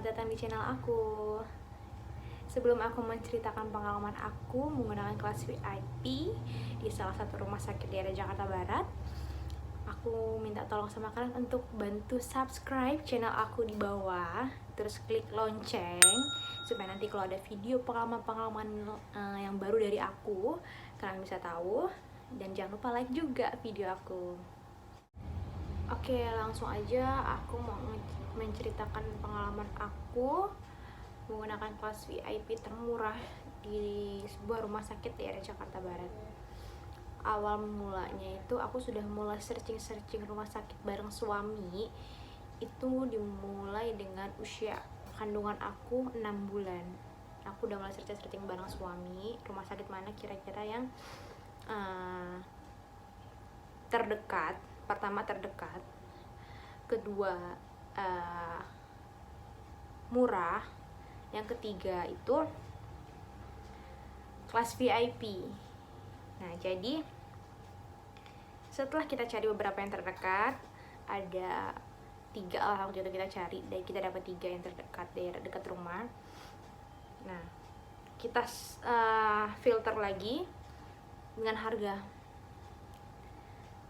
selamat datang di channel aku. Sebelum aku menceritakan pengalaman aku menggunakan kelas VIP di salah satu rumah sakit daerah Jakarta Barat, aku minta tolong sama kalian untuk bantu subscribe channel aku di bawah, terus klik lonceng supaya nanti kalau ada video pengalaman-pengalaman yang baru dari aku, kalian bisa tahu. Dan jangan lupa like juga video aku. Oke, langsung aja aku mau menceritakan pengalaman aku menggunakan kelas VIP termurah di sebuah rumah sakit di daerah Jakarta Barat. Awal mulanya itu aku sudah mulai searching rumah sakit bareng suami. Itu dimulai dengan usia kandungan aku 6 bulan. Aku udah mulai searching bareng suami, rumah sakit mana kira-kira yang terdekat. Pertama terdekat, kedua murah, yang ketiga itu kelas VIP. Nah, jadi setelah kita cari beberapa yang terdekat, ada 3 lah waktu itu kita cari, dan kita dapat 3 yang terdekat daerah dekat rumah. Nah, kita filter lagi dengan harga.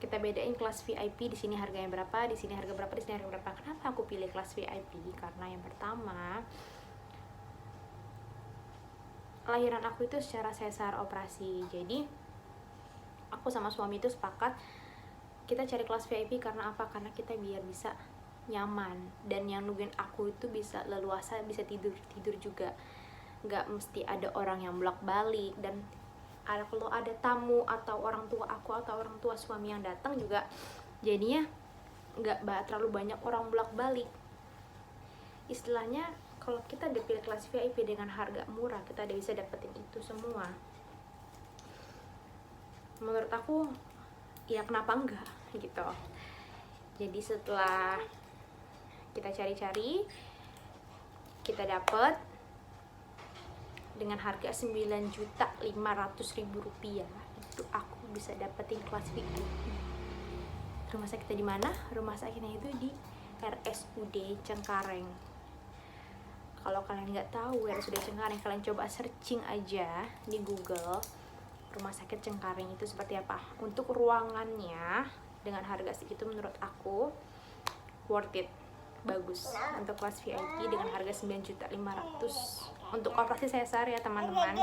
Kita bedain kelas VIP, di sini harganya berapa, di sini harga berapa, di sini harga berapa. Kenapa aku pilih kelas VIP? Karena yang pertama, lahiran aku itu secara sesar operasi. Jadi aku sama suami itu sepakat kita cari kelas VIP karena apa? Karena kita biar bisa nyaman, dan yang nungguin aku itu bisa leluasa, bisa tidur juga, nggak mesti ada orang yang bolak-balik. Dan kalau ada tamu atau orang tua aku atau orang tua suami yang datang juga, jadinya nggak terlalu banyak orang bolak-balik. Istilahnya kalau kita udah pilih kelas VIP dengan harga murah, kita udah bisa dapetin itu semua. Menurut aku ya kenapa enggak gitu. Jadi setelah kita cari-cari, kita dapet dengan harga 9.500.000 rupiah. Itu aku bisa dapetin kelas VIP. Rumah sakitnya di mana? Rumah sakitnya itu di RSUD Cengkareng. Kalau kalian nggak tahu RSUD Cengkareng, kalian coba searching aja di Google rumah sakit Cengkareng itu seperti apa. Untuk ruangannya dengan harga segitu menurut aku worth it, bagus. Untuk kelas VIP dengan harga 9.500.000 untuk operasi sesar ya teman-teman.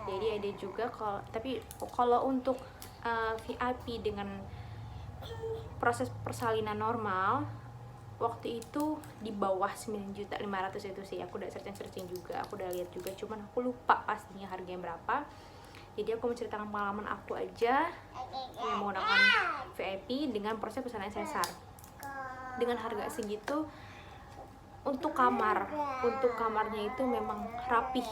Jadi ada juga kalau untuk VIP dengan proses persalinan normal, waktu itu di bawah 9.500.000 itu sih. Aku udah searching juga, aku udah lihat juga, cuman aku lupa pastinya harganya berapa. Jadi aku menceritakan pengalaman aku aja yang menggunakan VIP dengan proses persalinan sesar dengan harga segitu. Untuk kamarnya itu memang rapih.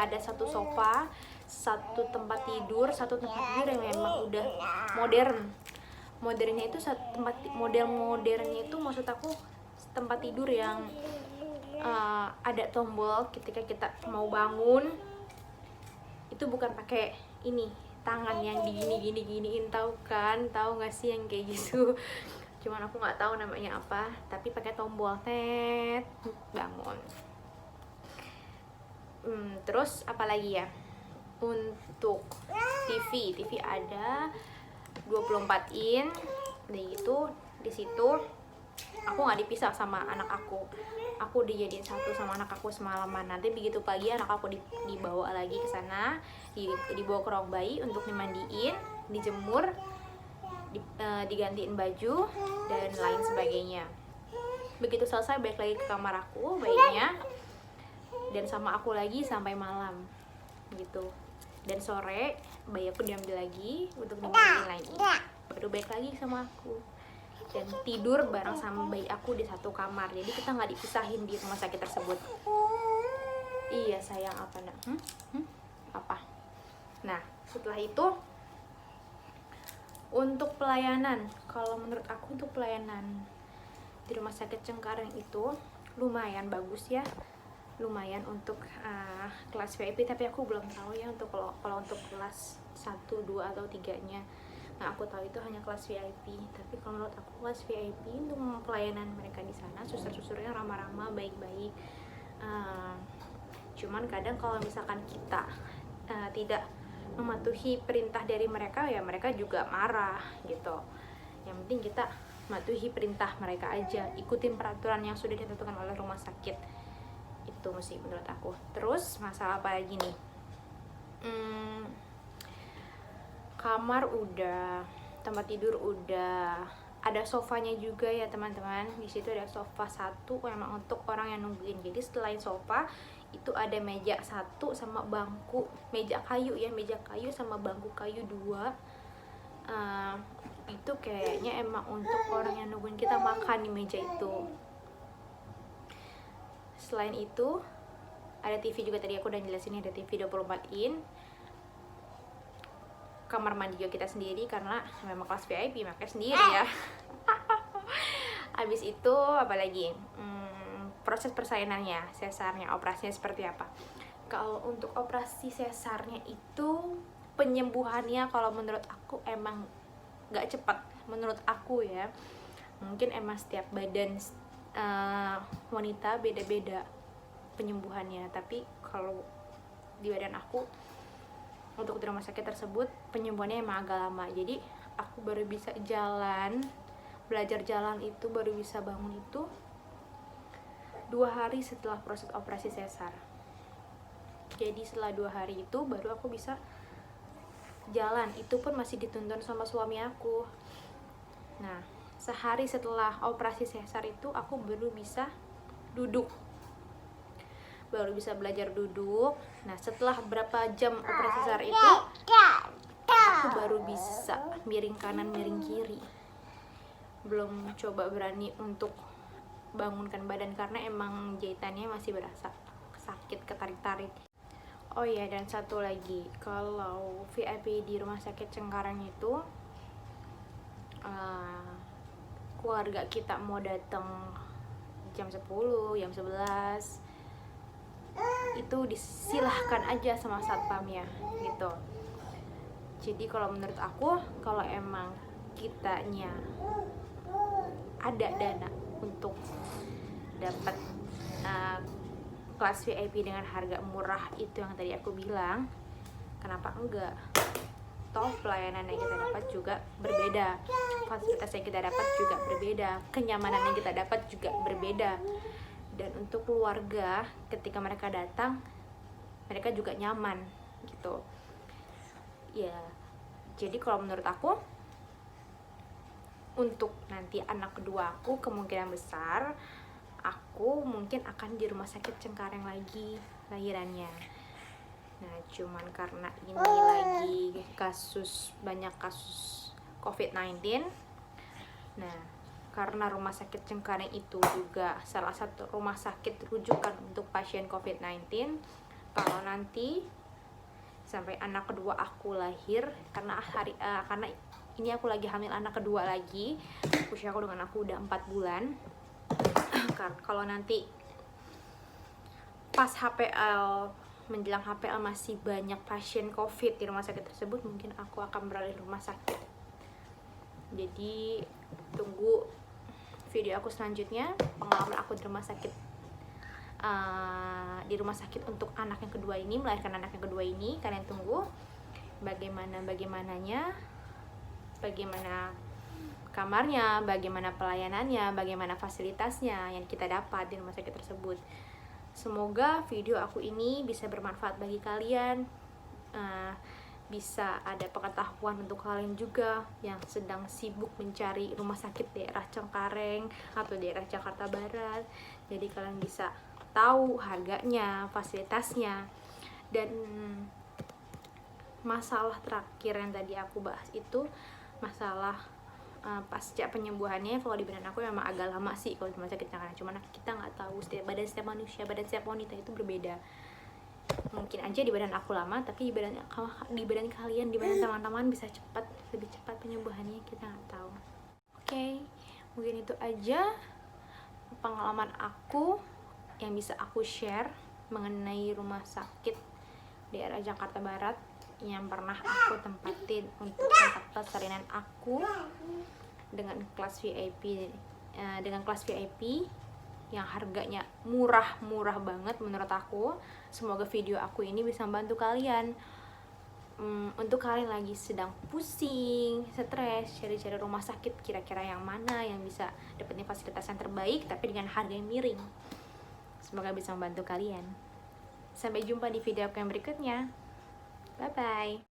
Ada satu sofa, satu tempat tidur yang memang udah modernnya itu modernnya itu maksud aku tempat tidur yang ada tombol ketika kita mau bangun. Itu bukan pakai ini tangan yang diginiin, tahu nggak sih yang kayak gitu. Cuman aku nggak tahu namanya apa, tapi pakai tombol tet bangun. Terus apa lagi ya? Untuk TV ada 24 in. Itu di situ aku nggak dipisah sama anak aku. Aku dijadiin satu sama anak aku semalaman. Nanti begitu pagi anak aku dibawa lagi ke sana, dibawa ke ruang bayi untuk dimandiin, dijemur, digantiin baju dan lain sebagainya. Begitu selesai balik lagi ke kamar aku bayinya, dan sama aku lagi sampai malam gitu. Dan sore bayi aku diambil lagi untuk dimandiin lagi, baru balik lagi sama aku dan tidur bareng sama bayi aku di satu kamar. Jadi kita nggak dipisahin di rumah sakit tersebut. Iya sayang, apa nak? Apa? Nah setelah itu untuk pelayanan, kalau menurut aku untuk pelayanan di rumah sakit Cengkareng itu lumayan bagus ya, lumayan untuk kelas VIP. Tapi aku belum tahu ya untuk kalau untuk kelas 1, 2 atau 3-nya Nah, aku tahu itu hanya kelas VIP, tapi kalau menurut aku kelas VIP untuk pelayanan mereka di sana, suster-susternya ramah-ramah, baik-baik. Cuman kadang kalau misalkan kita tidak mematuhi perintah dari mereka, ya mereka juga marah gitu. Yang penting kita mematuhi perintah mereka aja, ikutin peraturan yang sudah ditentukan oleh rumah sakit. Itu mesti menurut aku. Terus masalah apa lagi nih? Kamar udah, tempat tidur udah, ada sofanya juga ya teman-teman. Di situ ada sofa satu memang untuk orang yang nungguin. Jadi selain sofa itu ada meja satu sama bangku, meja kayu ya, meja kayu sama bangku kayu dua. Itu kayaknya emang untuk orang yang nungguin kita makan di meja itu. Selain itu ada TV juga, tadi aku udah jelasin ada TV 24 in. Kamar mandi juga kita sendiri karena memang kelas VIP, makanya sendiri ya. Habis itu apalagi proses persalinannya, sesarnya, operasinya seperti apa. Kalau untuk operasi sesarnya itu penyembuhannya kalau menurut aku emang gak cepat, menurut aku ya. Mungkin emang setiap badan wanita beda-beda penyembuhannya, tapi kalau di badan aku untuk di rumah sakit tersebut penyembuhannya emang agak lama. Jadi aku baru bisa jalan, belajar jalan itu baru bisa bangun itu 2 hari setelah proses operasi sesar. Jadi setelah 2 hari itu baru aku bisa jalan, itu pun masih dituntun sama suami aku. Nah, sehari setelah operasi sesar itu aku baru bisa duduk, baru bisa belajar duduk. Nah, setelah berapa jam operasi sesar itu aku baru bisa miring kanan miring kiri. Belum coba berani untuk bangunkan badan karena emang jahitannya masih berasa sakit, ketarik-tarik. Oh iya, dan satu lagi, kalau VIP di rumah sakit Cengkareng itu keluarga kita mau datang jam 10, jam 11 itu disilahkan aja sama satpamnya gitu. Jadi kalau menurut aku, kalau emang kitanya ada dana untuk dapat kelas VIP dengan harga murah itu yang tadi aku bilang, kenapa enggak? Toh pelayanan yang kita dapat juga berbeda, fasilitas yang kita dapat juga berbeda, kenyamanan yang kita dapat juga berbeda. Dan untuk keluarga ketika mereka datang, mereka juga nyaman gitu ya. Jadi kalau menurut aku, untuk nanti anak kedua aku kemungkinan besar aku mungkin akan di rumah sakit Cengkareng lagi lahirannya. Nah, cuman karena ini lagi banyak kasus COVID-19. Nah, karena rumah sakit Cengkareng itu juga salah satu rumah sakit rujukan untuk pasien COVID-19, kalau nanti sampai anak kedua aku lahir, karena ini aku lagi hamil anak kedua lagi, usia aku dengan aku udah 4 bulan. Kalau nanti pas HPL, menjelang HPL masih banyak pasien COVID di rumah sakit tersebut, mungkin aku akan beralih rumah sakit. Jadi tunggu video aku selanjutnya, pengalaman aku di rumah sakit untuk anak yang kedua ini, melahirkan anak yang kedua ini. Kalian tunggu bagaimana kamarnya, bagaimana pelayanannya, bagaimana fasilitasnya yang kita dapat di rumah sakit tersebut. Semoga video aku ini bisa bermanfaat bagi kalian, bisa ada pengetahuan untuk kalian juga yang sedang sibuk mencari rumah sakit daerah Cengkareng atau daerah Jakarta Barat. Jadi kalian bisa tahu harganya, fasilitasnya. Dan masalah terakhir yang tadi aku bahas itu masalah pasca penyembuhannya. Kalau di badan aku memang agak lama sih kalau di rumah sakit Cengkareng, cuman kita nggak tahu setiap manusia, badan setiap wanita itu berbeda. Mungkin aja di badan aku lama, tapi di badan kalian, di badan teman-teman bisa lebih cepat penyembuhannya, kita nggak tahu. Oke, mungkin itu aja pengalaman aku yang bisa aku share mengenai rumah sakit daerah Jakarta Barat. yang pernah aku tempatin untuk tempat persalinan aku dengan kelas VIP, yang harganya murah banget menurut aku. Semoga video aku ini bisa membantu kalian. Untuk kalian lagi sedang pusing, stres, cari-cari rumah sakit kira-kira yang mana yang bisa dapetin fasilitas yang terbaik tapi dengan harga yang miring. Semoga bisa membantu kalian. Sampai jumpa di video aku yang berikutnya. Bye bye.